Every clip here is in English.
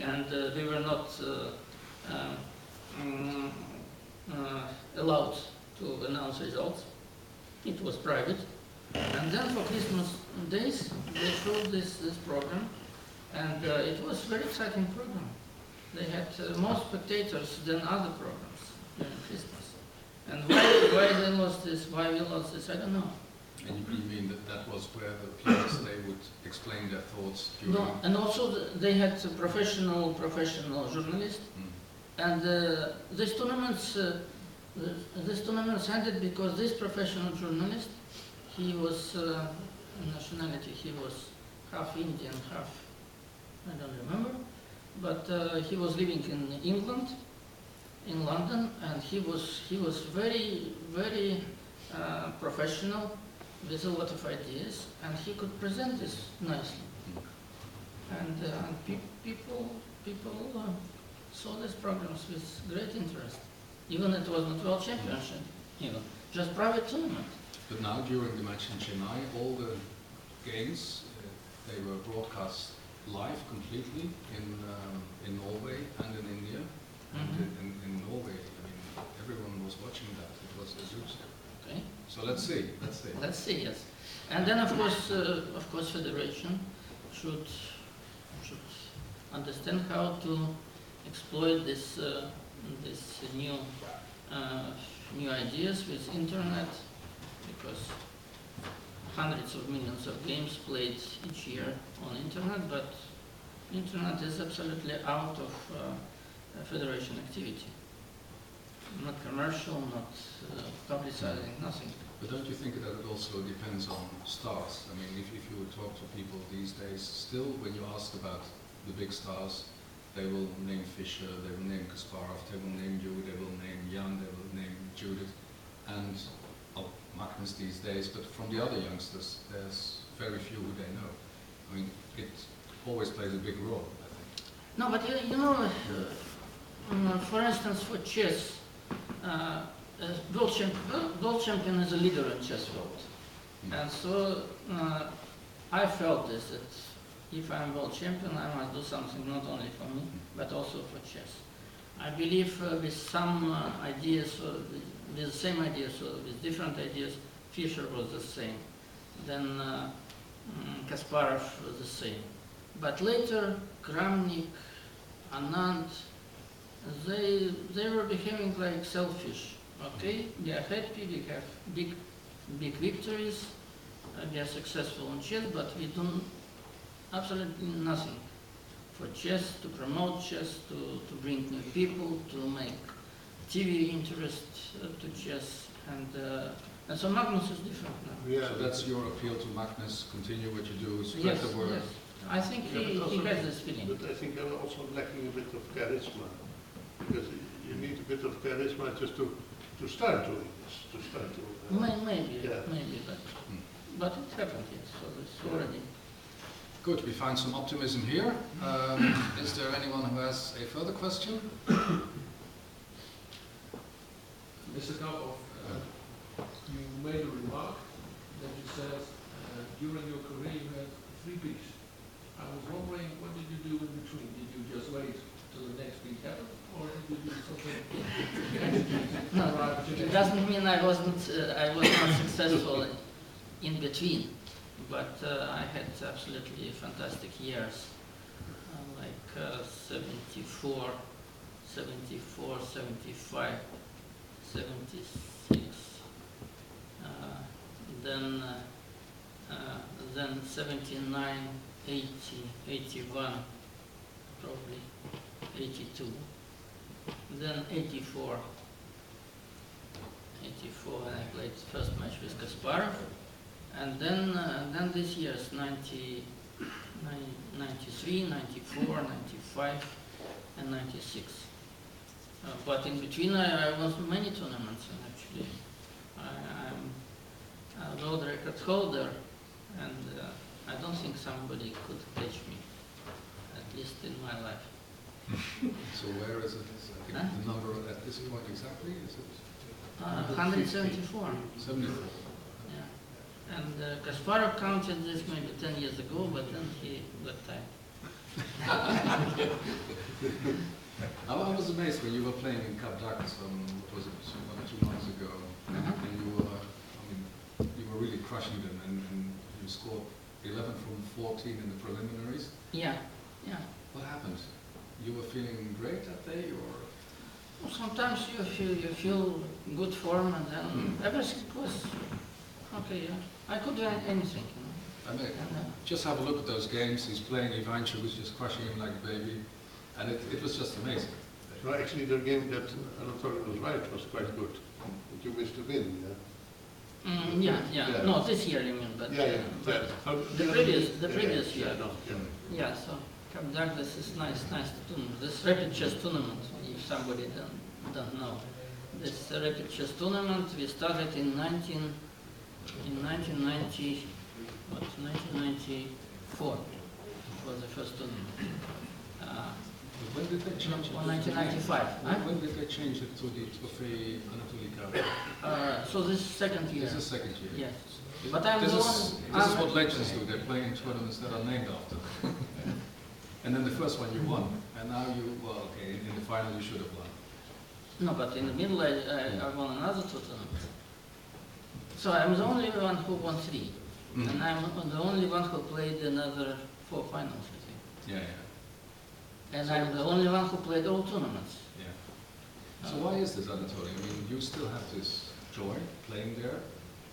and we were not allowed to announce results. It was private. And then for Christmas days, they showed this program, and it was a very exciting program. They had more spectators than other programs during Christmas. And why they lost this, why we lost this, I don't know. And you mean that was where the players, they would explain their thoughts during... No, and also they had professional journalists, and these tournaments ended because this professional journalist, he was nationality, he was half Indian, half, I don't remember, but he was living in England, in London, and he was very professional, with a lot of ideas, and he could present this nicely. And people saw these programs with great interest. Even it was not World Championship, just private tournament. But now, during the match in Chennai, all the games, they were broadcast live completely in Norway and in India. And in Norway, I mean, everyone was watching that. It was a huge. Okay. So let's see. Yes. And then of course, federation should understand how to exploit this new ideas with internet, because hundreds of millions of games played each year on internet, but internet is absolutely out of federation activity. Not commercial, not publicizing, nothing. But don't you think that it also depends on stars? I mean, if you would talk to people these days, still when you ask about the big stars, they will name Fischer, they will name Kasparov, they will name you, they will name Jan, they will name Judith, and Magnus these days, but from the other youngsters, there's very few who they know. I mean, it always plays a big role, I think. No, but you know, for instance, for chess, world champion is a leader in chess world. And so I felt this, that if I'm world champion, I must do something not only for me, but also for chess. I believe with some ideas, with the same ideas, or with different ideas, Fischer was the same. Then Kasparov was the same. But later, Kramnik, Anand, they were behaving like selfish. Okay, we are happy, we have big victories, we are successful in chess, but we do absolutely nothing for chess, to promote chess, to bring new people, to make TV interest to chess, and so Magnus is different now. Yeah, so that's your appeal to Magnus, continue what you do, spread the word. Yes. I think he has this feeling. But I think I'm also lacking a bit of charisma, because you need a bit of charisma just to start doing this, Maybe, but it happened, yes, so it's already. Good, we find some optimism here. Is there anyone who has a further question? Mr. Karpov, you made a remark that you said during your career you had 3 peaks. I was wondering, what did you do in between? Did you just wait till the next peak happened, or did you do something? No, it doesn't mean I was not successful in between, but I had absolutely fantastic years, like 74, 75, 76, then 79, 80, 81, probably 82, then 84 when I played first match with Kasparov, and then this year's 93, 94, 95, and 96. But in between I won many tournaments, and actually I'm a world record holder, and I don't think somebody could catch me, at least in my life. So where is it? I think the number at this point exactly, is it? 174. 74. Yeah. And Kasparov counted this maybe 10 years ago, but then he got tired. I was amazed when you were playing in Cap d'Agde what was it, 1 or 2 months ago, and you were, you were really crushing them, and you scored 11 from 14 in the preliminaries. Yeah, yeah. What happened? You were feeling great that day, or? Sometimes you feel good form, and then everything was okay. Yeah, I could do anything. You know. I mean, just have a look at those games. He's playing Ivanchuk, was just crushing him like a baby, and it was just amazing. No, actually, the game that Anatoly was right was quite good. But you missed the win, yeah? Yeah. No, this year you mean, but Yeah. the previous year. Yeah, no, yeah. Yeah, so Cap d'Agde, this is nice tournament. This rapid chess tournament, if somebody don't know. This rapid chess tournament, we started in 1994 was the first tournament. When did they change it? 1995. When did they change it to the Trofei Anatoly Cup? So this is second year. This is second year. Yes. But I'm This the is one. what legends do. They play in tournaments that are named after them. And then the first one you won, and now in the final you should have won. No, but in the middle I won another tournament. So I'm the only one who won 3. And I'm the only one who played another 4 finals, I think. Yeah. And So- I'm the only one who played all tournaments. Yeah. So why is this, Anatoly? I mean, you still have this joy playing there,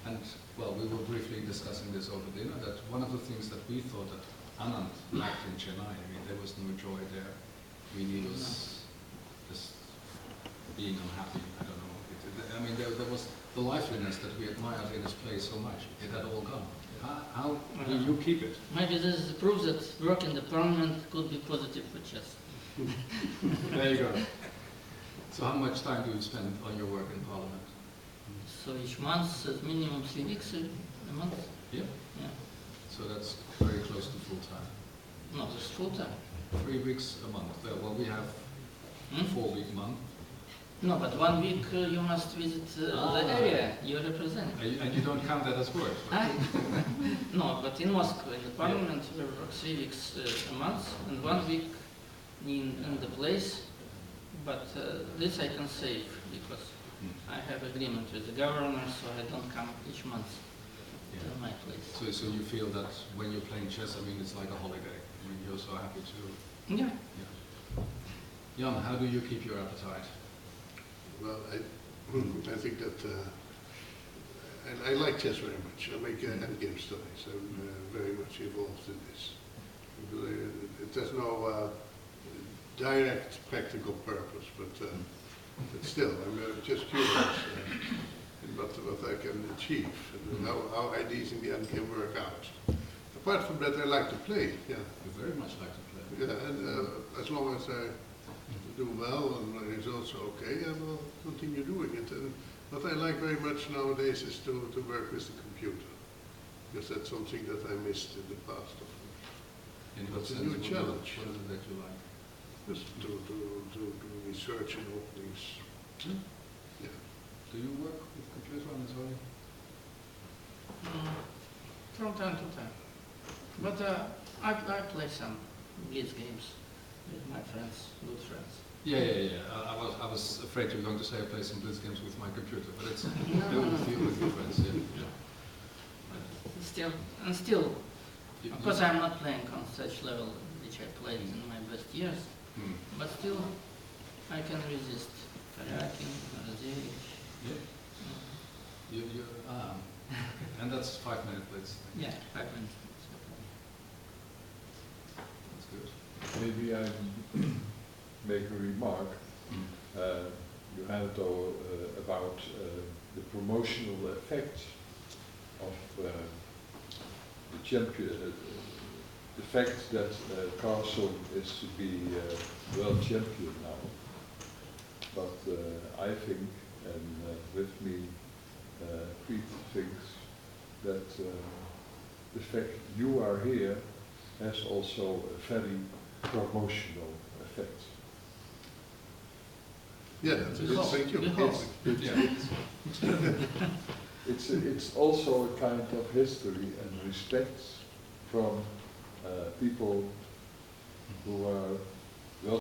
and well, we were briefly discussing this over dinner, that one of the things that we thought that Anand lacked in Chennai, I mean, there was no joy there. I mean, he was just being unhappy, I don't know. I mean, there was the liveliness that we admired in his play so much. It had all gone. How do you keep it? Maybe this is the proof that work in the parliament could be positive for chess. There you go. So how much time do you spend on your work in parliament? So each month, at minimum 3 weeks a month. Yeah. Yeah. So that's very close to full time. No, it's full time. 3 weeks a month. Well, we have 4-week month. No, but 1 week you must visit the area you represent. And you don't count that as work. No, but in Moscow, in the parliament, we work 3 weeks a month and 1 week in the place. But this I can save because I have agreement with the governor, so I don't come each month to my place. So you feel that when you're playing chess, I mean, it's like a holiday. I mean, you're so happy to. Yeah. Jan, how do you keep your appetite? Well, I think that, and I like chess very much. I make endgame studies. I'm very much involved in this. It has no direct practical purpose, but still, I'm just curious in what I can achieve and how ideas in the end can work out. Apart from that, I like to play. Yeah. You very much like to play. Yeah, and as long as I do well and the results are okay, I will continue doing it. And what I like very much nowadays is to work with the computer, because that's something that I missed in the past. In what It's a sense? new What challenge. is it that you like? Just to do research and openings. Yeah. Do you work with computer on as well? From time to time. But I play some blitz games with my friends, good friends. Yeah. I was afraid you were going to say I play some blitz games with my computer, but it's No. with your friends. Yeah. Still, You- of course I'm not playing on such level which I played in my best years, but still I can resist. Karyakin, Marazievich. Yeah. And that's 5-minute blitz. Yeah, 5 minutes. That's good. Maybe I make a remark. You had about the promotional effect of the champion, the fact that Carlson is to be world champion now. But I think, and with me, Piet thinks that the fact you are here has also a very promotional effect. Yeah, that's a good. Thank you. It's also a kind of history and respect from people who are